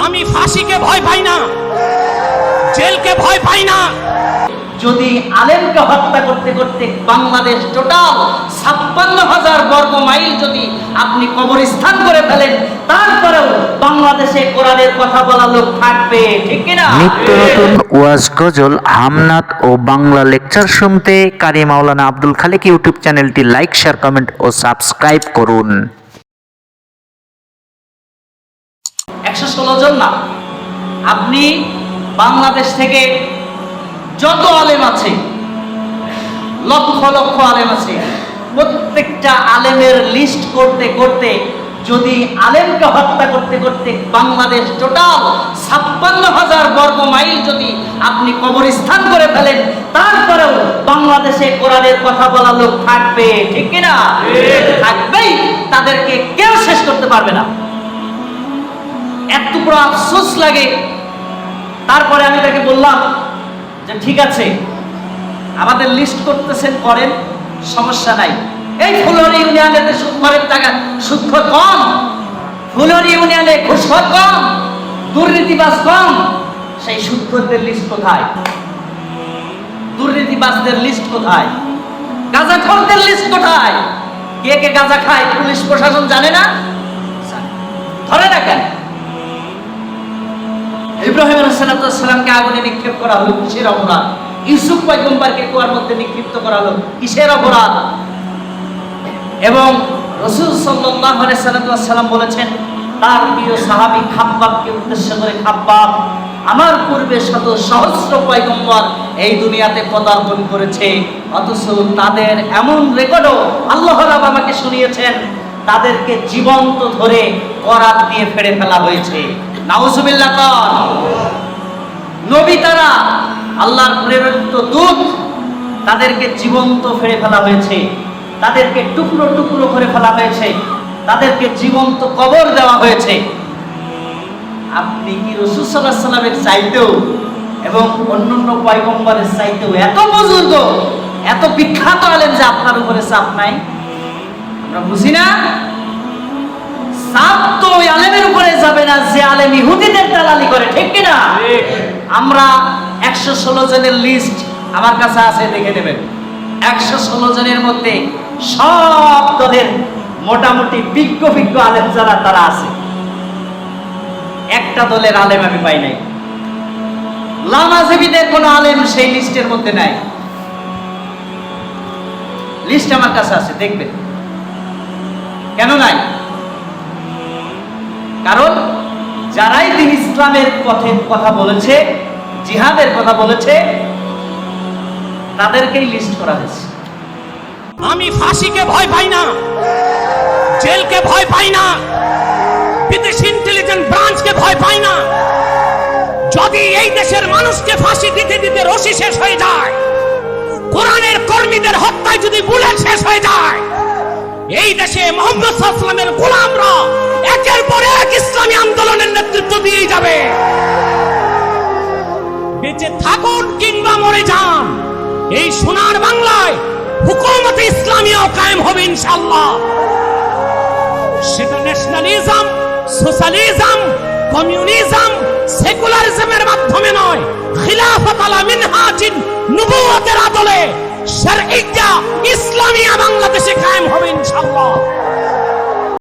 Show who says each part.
Speaker 1: আমি ফাঁসিকে ভয় পাই না, জেলকে ভয় পাই না।
Speaker 2: যদি আলেমকে হত্যা করতে করতে বাংলাদেশ টোটাল 56,000 বর্গ মাইল যদি আপনি কবরস্থান করে ফেলেন, তারপরেও বাংলাদেশে কোরআনের কথা বলা লোক থাকবে, ঠিক কিনা?
Speaker 3: নিত্য নতুন ওয়াজ, গজল, হামনাত ও বাংলা লেকচার শুনতে কারি মাওলানা আব্দুল খালেক ইউটিউব চ্যানেলটি লাইক, শেয়ার, কমেন্ট ও সাবস্ক্রাইব করুন।
Speaker 2: 116 জন না, আপনি বাংলাদেশ থেকে যত আলেম আছে, লক্ষ লক্ষ আলেম আছে, প্রত্যেকটা আলেমের লিস্ট করতে করতে যদি আলেমকে হত্যা করতে করতে বাংলাদেশ টোটাল 56,000 বর্গ মাইল যদি আপনি কবরস্থান করে ফেলেন, তারপরেও বাংলাদেশে কোরআনের কথা বলা লোক থাকবে, ঠিক কিনা? থাকবেই, তাদেরকে কেউ শেষ করতে পারবে না। এত বড় আফসোস লাগে। তারপরে আমি তাকে বললাম যে ঠিক আছে, আমাদের লিস্ট করতেছেন, করেন, সমস্যা নাই। এই ফুলরি ইউনিয়নে সুদখোরের টাকা সুদখোর কম, ফুলরি ইউনিয়নে ঘুষখোর কম, দুর্নীতিবাজ কম, সেই সুদখোরদের লিস্ট কোথায়? দুর্নীতিবাজদের লিস্ট কোথায়? গাঁজাখোরদের লিস্ট কোথায়? কে কে গাঁজা খায় পুলিশ প্রশাসন জানে না? ধরে না কেন? ইব্রাহিম আলাইহিস সালামকে আগুনে নিক্ষেপ করা হলো, কিসের অপরাধ? ইউসুফ পয়গম্বরকে কুয়ার মধ্যে নিক্ষিপ্ত করা হলো, কিসের অপরাধ? এবং রাসূল সাল্লাল্লাহু আলাইহি সাল্লাম বলেছেন তার প্রিয় সাহাবী খাব্বাবকে উদ্দেশ্য করে, খাব্বাব, আমার পূর্বে শত সহস্র পয়গম্বর এই দুনিয়াতে পদার্পণ করেছে, অথচ তাদের এমন রেকর্ডও আল্লাহ রাব্বুল আমাকে শুনিয়েছেন, তাদেরকে জীবন্ত ধরে করাত দিয়ে ফেড়ে ফেলা হয়েছে। নাউজুবিল্লাহ। নবী তারা, আল্লাহর প্রেরিত দূত, তাদেরকে জীবন্ত ফেড়ে ফেলা হয়েছে, তাদেরকে টুকরো টুকরো করে ফেলা হয়েছে, তাদেরকে জীবন্ত কবর দেওয়া হয়েছে। আপনি কি রাসূল সাল্লাল্লাহু আলাইহি সাল্লামের চাইতেও এবং অন্যান্য পয়গম্বরের চাইতেও এত বুজুর্গ, এত বিখ্যাত আলেম যে আপনার উপরে চাপ নাই? আমরা বুঝি না? চাপ তো ওই আলেমের উপরে যাবে না যে আলেম ইহুদিদের দালালি করে, ঠিক কিনা? আমরা 116 জনের লিস্ট আমার কাছে আছে, দেখে নেবেন। 116 জনের মধ্যে সব দলের মোটামুটি বিজ্ঞ আলেম যারা তারা আছে। একটা দলের আলেম আমি পাই নাই। লামাজেবিদের কোন আলেম সেই লিস্টের মধ্যে নাই। লিস্ট আমার কাছে আছে, দেখবেন। কেন নাই? কারণ যারাই দিন ইসলামের পথে কথা বলেছে, জিহাদের কথা বলেছে, তাদেরকেই লিস্ট করা হয়েছে।
Speaker 1: আমি ফাঁসিকে ভয় পাই না, জেলকে ভয় পাই না, বিদেশি ইন্টেলিজেন্স ব্রাঞ্চকে ভয় পাই না। যদি এই দেশের মানুষকে ফাঁসি দিতে দিতে রশি শেষ হয়ে যায়, কোরআনের কর্মীদের হত্যায় যদি বুলেট শেষ হয়ে যায়, এই দেশে মুহাম্মদ সাল্লাল্লাহু আলাইহি ওয়াসাল্লামের গোলামরা একের পর এক ইসলামী আন্দোলনের নেতৃত্ব দিয়ে যাবে। বেঁচে থাকুন কিংবা মরে যান, এই সোনার বাংলায় হুকুমতে ইসলামিয়া কায়েম হবে ইনশাআল্লাহ। সেটা ন্যাশনালিজম, সোশ্যালিজম, কমিউনিজম, সেকুলারিজমের মাধ্যমে নয়, খিলাফত আলা মিনহাজিন নবুওয়াতের আদলে শারঈয়া ইসলামিয়া বাংলাদেশে কায়েম হবে ইনশাআল্লাহ।